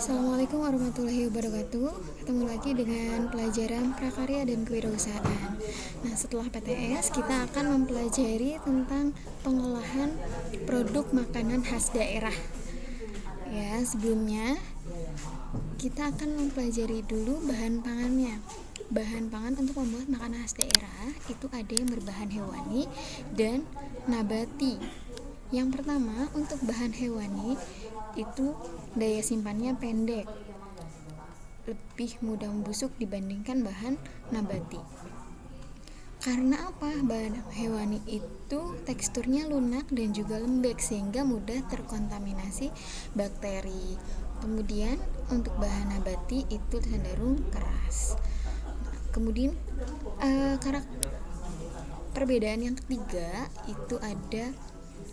Assalamualaikum warahmatullahi wabarakatuh. Ketemu lagi dengan pelajaran prakarya dan kewirausahaan. Nah, setelah PTS kita akan mempelajari tentang pengolahan produk makanan khas daerah. Ya, sebelumnya kita akan mempelajari dulu bahan pangannya. Bahan pangan untuk membuat makanan khas daerah itu ada yang berbahan hewani dan nabati. Yang pertama, untuk bahan hewani itu daya simpannya pendek, lebih mudah membusuk dibandingkan bahan nabati. Karena apa? Bahan hewani itu teksturnya lunak dan juga lembek sehingga mudah terkontaminasi bakteri. Kemudian untuk bahan nabati itu cenderung keras. Kemudian perbedaan yang ketiga itu ada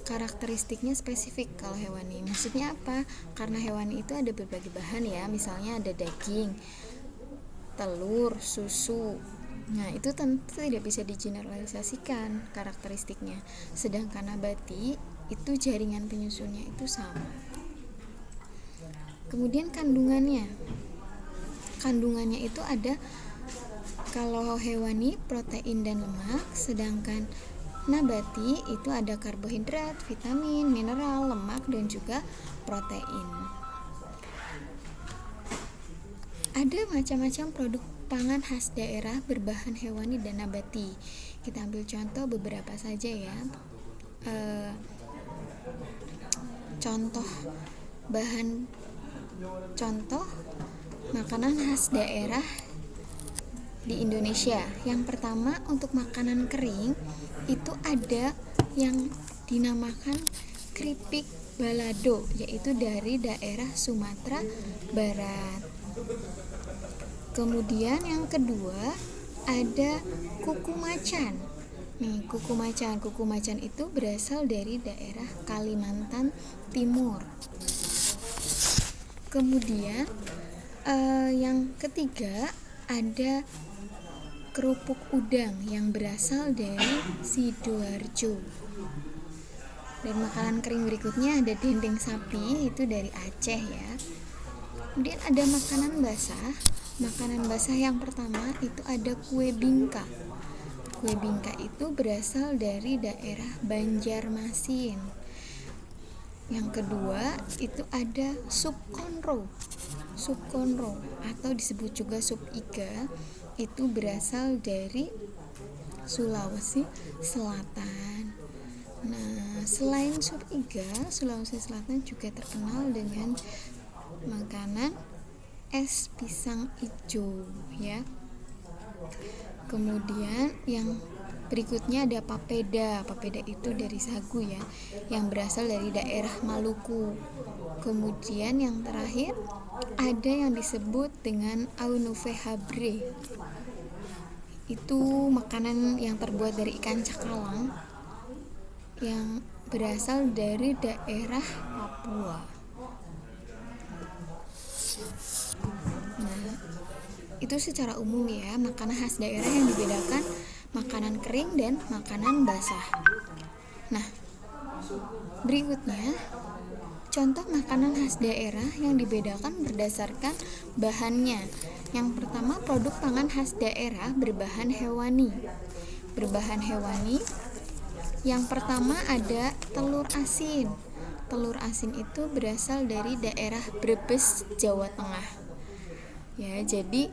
karakteristiknya spesifik kalau hewani. Maksudnya apa? Karena hewani itu ada berbagai bahan ya, misalnya ada daging, telur, susu. Nah, itu tentu tidak bisa digeneralisasikan karakteristiknya. Sedangkan nabati itu jaringan penyusunnya itu sama. Kemudian kandungannya. Kandungannya itu ada kalau hewani protein dan lemak, sedangkan nabati itu ada karbohidrat, vitamin, mineral, lemak, dan juga protein. Ada macam-macam produk pangan khas daerah berbahan hewani dan nabati. Kita ambil contoh beberapa saja ya. Contoh makanan khas daerah di Indonesia. Yang pertama, untuk makanan kering itu ada yang dinamakan keripik balado, yaitu dari daerah Sumatera Barat. Kemudian yang kedua ada kuku macan. Kuku macan itu berasal dari daerah Kalimantan Timur. Kemudian yang ketiga ada kerupuk udang yang berasal dari Sidoarjo. Dan makanan kering berikutnya ada dendeng sapi, itu dari Aceh ya. Kemudian ada makanan basah. Makanan basah yang pertama itu ada kue bingka. Kue bingka itu berasal dari daerah Banjarmasin. Yang kedua itu ada sup konro. Sup konro atau disebut juga sup iga itu berasal dari Sulawesi Selatan. Nah, selain sup iga, Sulawesi Selatan juga terkenal dengan makanan es pisang ijo ya. Kemudian yang berikutnya ada papeda. Papeda itu dari sagu ya, yang berasal dari daerah Maluku. Kemudian yang terakhir ada yang disebut dengan aunuve habre. Itu makanan yang terbuat dari ikan cakalang yang berasal dari daerah Papua. Nah, itu secara umum ya, makanan khas daerah yang dibedakan makanan kering dan makanan basah. Nah, berikutnya contoh makanan khas daerah yang dibedakan berdasarkan bahannya. Yang pertama, produk pangan khas daerah berbahan hewani. Berbahan hewani yang pertama ada telur asin. Telur asin itu berasal dari daerah Brebes, Jawa Tengah. Ya, jadi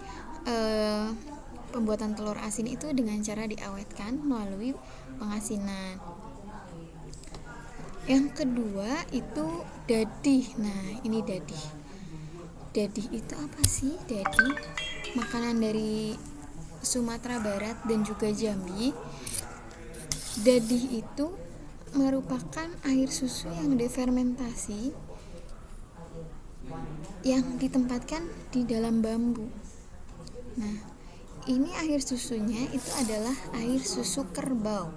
pembuatan telur asin itu dengan cara diawetkan melalui pengasinan. Yang kedua itu dadih. Nah, ini dadih. Dadih itu apa sih? Dadih makanan dari Sumatera Barat dan juga Jambi. Dadih itu merupakan air susu yang difermentasi yang ditempatkan di dalam bambu. Nah, ini air susunya itu adalah air susu kerbau.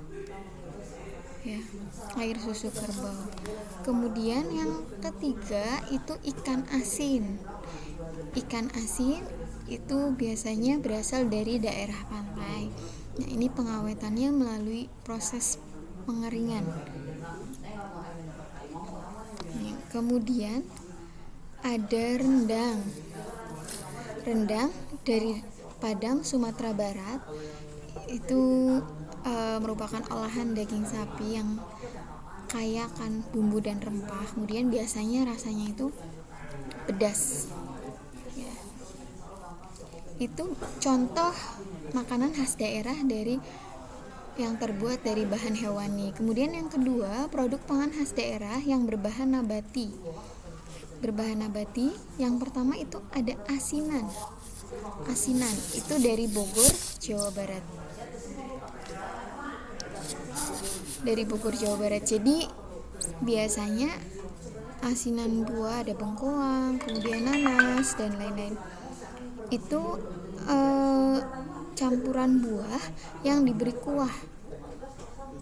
Ya, air susu kerbau. Kemudian yang ketiga itu ikan asin. Ikan asin itu biasanya berasal dari daerah pantai. Nah, ini pengawetannya melalui proses pengeringan. Kemudian ada rendang. Rendang dari Padang, Sumatera Barat. Itu merupakan olahan daging sapi yang kaya akan bumbu dan rempah. Kemudian biasanya rasanya itu pedas. Ya. Itu contoh makanan khas daerah dari yang terbuat dari bahan hewani. Kemudian yang kedua, produk pangan khas daerah yang berbahan nabati. Berbahan nabati, yang pertama itu ada asinan. Asinan itu dari Bogor, Jawa Barat. Dari Bogor, Jawa Barat. Jadi biasanya asinan buah, ada bengkoang, kemudian nanas dan lain-lain. Itu campuran buah yang diberi kuah.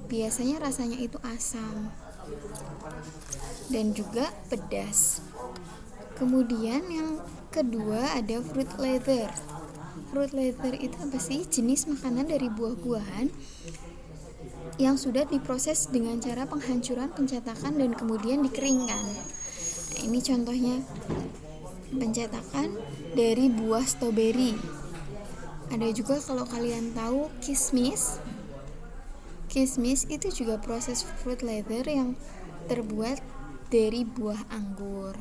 Biasanya rasanya itu asam dan juga pedas. Kemudian yang kedua ada fruit leather. Fruit leather itu apa sih? Jenis makanan dari buah-buahan yang sudah diproses dengan cara penghancuran, pencetakan, dan kemudian dikeringkan. Nah, ini contohnya pencetakan dari buah stroberi. Ada juga kalau kalian tahu kismis. Kismis itu juga proses fruit leather yang terbuat dari buah anggur.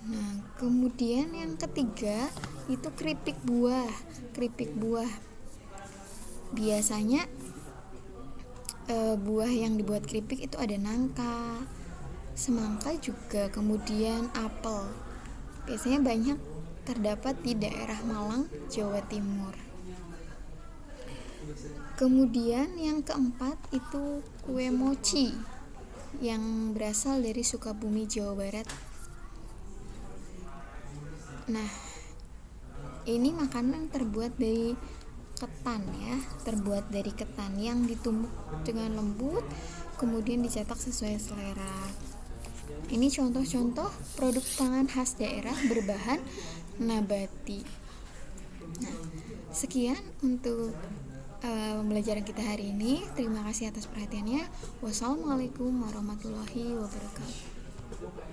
Nah, kemudian yang ketiga itu keripik buah. Keripik buah. Biasanya buah yang dibuat keripik itu ada nangka, semangka juga, kemudian apel. Biasanya banyak terdapat di daerah Malang, Jawa Timur. Kemudian yang keempat itu kue mochi yang berasal dari Sukabumi, Jawa Barat. Nah, ini makanan terbuat dari ketan ya, terbuat dari ketan yang ditumbuk dengan lembut, kemudian dicetak sesuai selera. Ini contoh-contoh produk pangan khas daerah berbahan nabati. Nah, sekian untuk pembelajaran kita hari ini. Terima kasih atas perhatiannya. Wassalamualaikum warahmatullahi wabarakatuh.